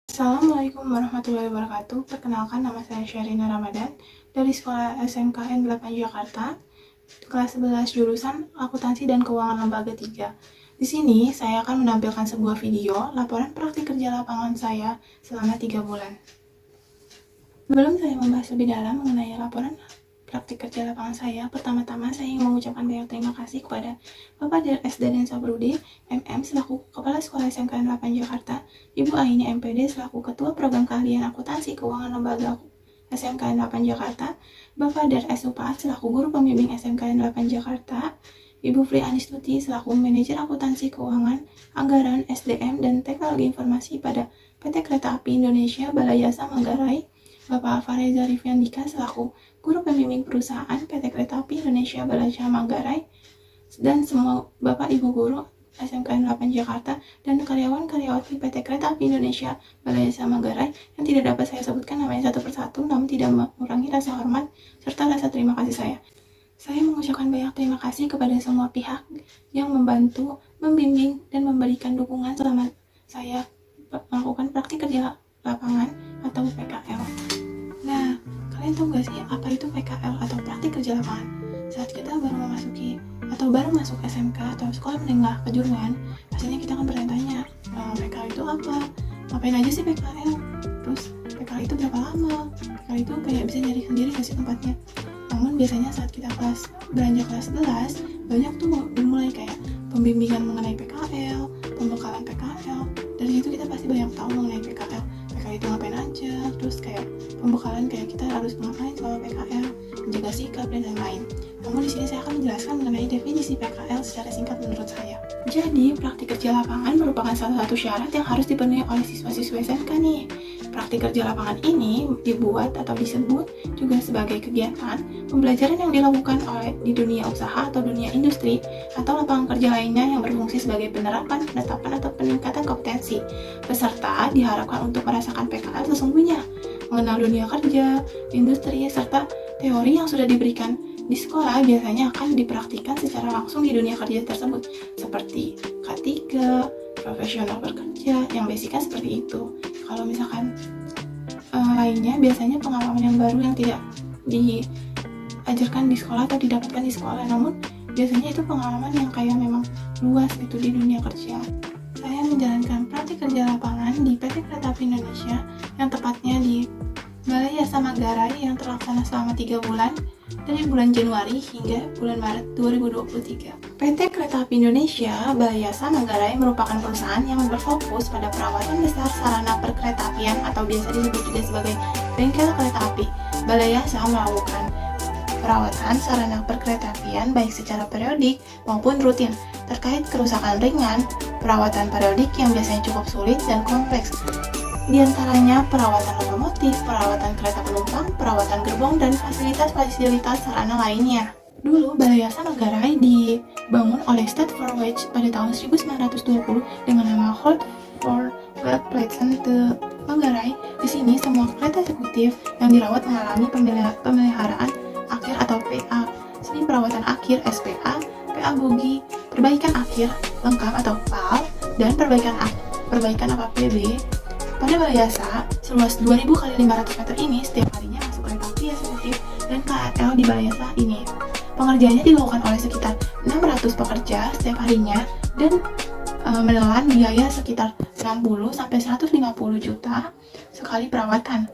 Assalamualaikum warahmatullahi wabarakatuh. Perkenalkan, nama saya Syarina Ramadan dari Sekolah SMKN 8 Jakarta, kelas 11 jurusan Akuntansi dan Keuangan Lembaga 3. Di sini saya akan menampilkan sebuah video laporan praktik kerja lapangan saya selama 3 bulan. Sebelum saya membahas lebih dalam mengenai laporan praktik kerja lapangan saya, pertama-tama saya ingin mengucapkan banyak terima kasih kepada Bapak Direktur Daden Sabrudi, MM selaku Kepala Sekolah SMKN 8 Jakarta, Ibu Aini MPD selaku Ketua Program Keahlian Akuntansi Keuangan Lembaga SMKN 8 Jakarta, Bapak Direktur Supa selaku Guru Pembimbing SMKN 8 Jakarta, Ibu Fri Anistuti selaku Manajer Akuntansi Keuangan, Anggaran, SDM, dan Teknologi Informasi pada PT Kereta Api Indonesia Balai Jasa Manggarai, Bapak Fareza Riviandika selaku Guru Pembimbing Perusahaan PT Kereta Api Indonesia Balai Jasa Manggarai, dan semua Bapak Ibu Guru SMKN 8 Jakarta dan karyawan-karyawati PT Kereta Api Indonesia Balai Jasa Manggarai yang tidak dapat saya sebutkan namanya satu persatu, namun tidak mengurangi rasa hormat serta rasa terima kasih saya. Saya mengucapkan banyak terima kasih kepada semua pihak yang membantu, membimbing, dan memberikan dukungan selama saya melakukan praktik kerja lapangan atau PKL. Nah, kalian tahu gak sih apa itu PKL atau praktik kerja lapangan? Saat kita baru memasuki atau baru masuk SMK atau sekolah menengah kejuruan, pastinya kita akan bertanya, PKL itu apa? Ngapain aja sih PKL? Terus PKL itu berapa lama? PKL itu kayak bisa nyari sendiri gak sih tempatnya? Namun biasanya saat kita beranjak kelas 11, banyak tuh dimulai kayak pembimbingan mengenai PKL, pembekalan PKL. Dari situ kita pasti banyak tahu mengenai PKL. PKL itu ngapain aja, terus kayak pembekalan kayak kita harus ngapain selama PKL, menjaga sikap dan lain-lain. Namun di sini saya akan menjelaskan mengenai definisi PKL secara singkat menurut saya. Jadi, praktik kerja lapangan merupakan salah satu syarat yang harus dipenuhi oleh siswa-siswa SMK nih. Praktik kerja lapangan ini dibuat atau disebut juga sebagai kegiatan pembelajaran yang dilakukan di dunia usaha atau dunia industri atau lapangan kerja lainnya yang berfungsi sebagai penerapan, penetapan, atau peningkatan kompetensi. Peserta diharapkan untuk merasakan PKL sesungguhnya, mengenal dunia kerja, industri, serta teori yang sudah diberikan di sekolah biasanya akan dipraktikkan secara langsung di dunia kerja tersebut, seperti K3, profesional bekerja, yang basicnya seperti itu. Kalau misalkan lainnya, biasanya pengalaman yang baru yang tidak diajarkan di sekolah atau didapatkan di sekolah, namun biasanya itu pengalaman yang kayak memang luas gitu di dunia kerja. Saya menjalankan praktik kerja lapangan di PT Kereta Api Indonesia, yang tepatnya di Balai Jasa Manggarai yang terlaksana selama 3 bulan, dari bulan Januari hingga bulan Maret 2023. PT Kereta Api Indonesia Balai Jasa Manggarai merupakan perusahaan yang berfokus pada perawatan besar sarana perkeretaapian atau biasa disebut juga sebagai bengkel kereta api. Balai Jasa melakukan perawatan sarana perkeretaapian baik secara periodik maupun rutin terkait kerusakan ringan, perawatan periodik yang biasanya cukup sulit dan kompleks. Di antaranya perawatan lokomotif, perawatan kereta penumpang, perawatan gerbong, dan fasilitas-fasilitas sarana lainnya. Dulu, Balai Jasa Manggarai dibangun oleh State Forwage pada tahun 1920 dengan nama Hold for Well Pleasant the Manggarai. Di sini, semua kereta eksekutif yang dirawat mengalami pemeliharaan akhir atau PA, seni perawatan akhir SPA, PA bogi, perbaikan akhir lengkap atau PAL, dan perbaikan APB. Pada Balai Jasa, seluas 2000 x 500 meter ini setiap harinya masuk kereta api eksekutif dan KRL di Balai Jasa ini. Pengerjaannya dilakukan oleh sekitar 600 pekerja setiap harinya dan menelan biaya sekitar 60-150 juta sekali perawatan.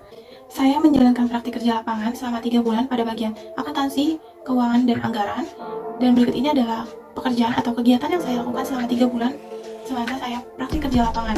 Saya menjalankan praktik kerja lapangan selama 3 bulan pada bagian akuntansi, keuangan, dan anggaran. Dan berikut ini adalah pekerjaan atau kegiatan yang saya lakukan selama 3 bulan selama saya praktik kerja lapangan.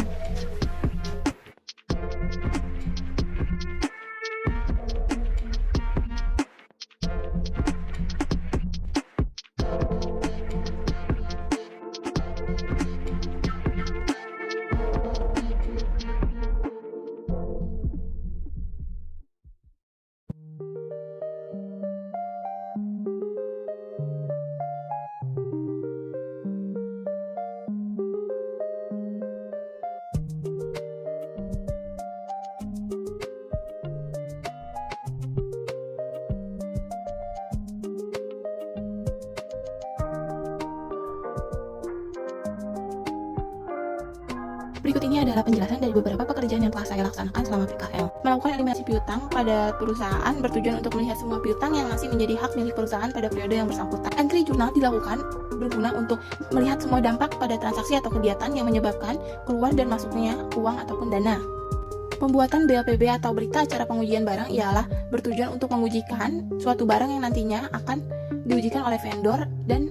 Berikut ini adalah penjelasan dari beberapa pekerjaan yang telah saya laksanakan selama PKL. Melakukan eliminasi piutang pada perusahaan bertujuan untuk melihat semua piutang yang masih menjadi hak milik perusahaan pada periode yang bersangkutan. Entry jurnal dilakukan berguna untuk melihat semua dampak pada transaksi atau kegiatan yang menyebabkan keluar dan masuknya uang ataupun dana. Pembuatan BAPB atau berita acara pengujian barang ialah bertujuan untuk mengujikan suatu barang yang nantinya akan diujikan oleh vendor dan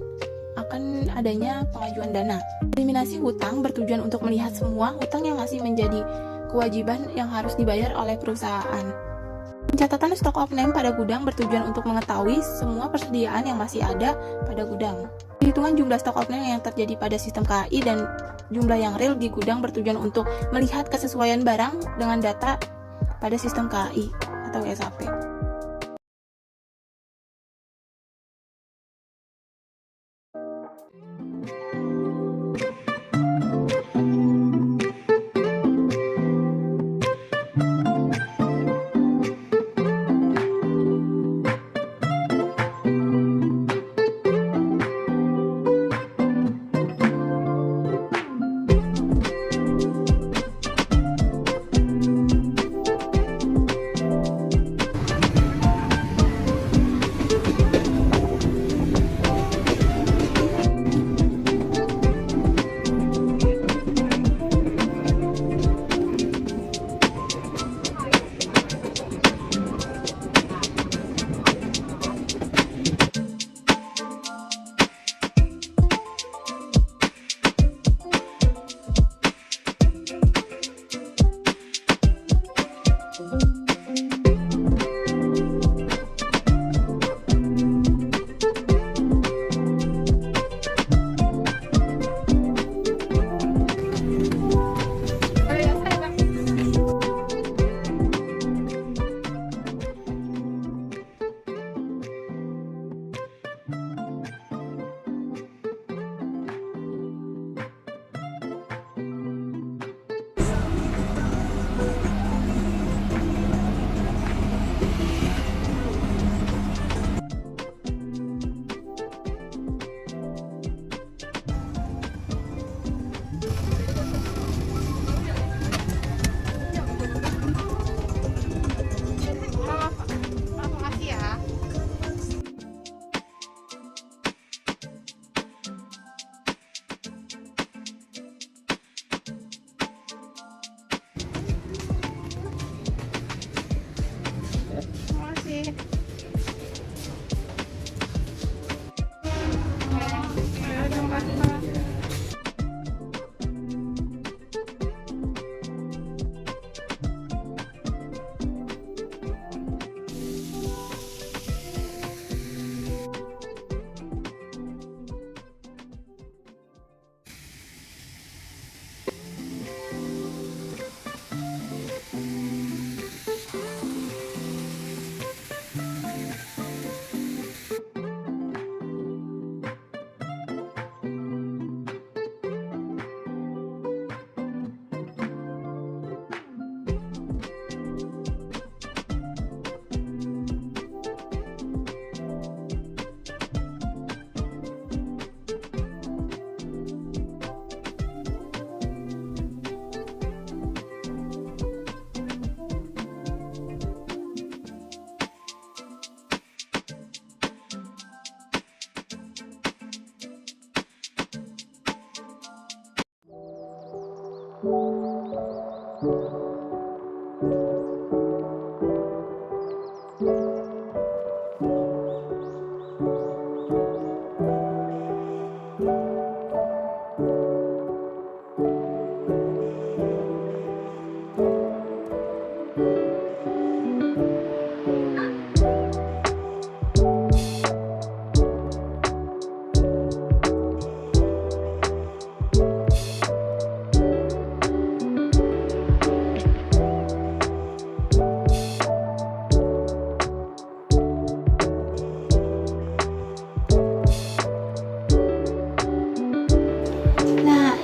akan adanya pengajuan dana. Eliminasi hutang bertujuan untuk melihat semua hutang yang masih menjadi kewajiban yang harus dibayar oleh perusahaan. Pencatatan stok of name pada gudang bertujuan untuk mengetahui semua persediaan yang masih ada pada gudang. Perhitungan jumlah stok of name yang terjadi pada sistem KAI dan jumlah yang real di gudang bertujuan untuk melihat kesesuaian barang dengan data pada sistem KAI atau SAP.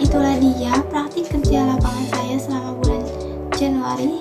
Itulah dia praktik kerja lapangan saya selama bulan Januari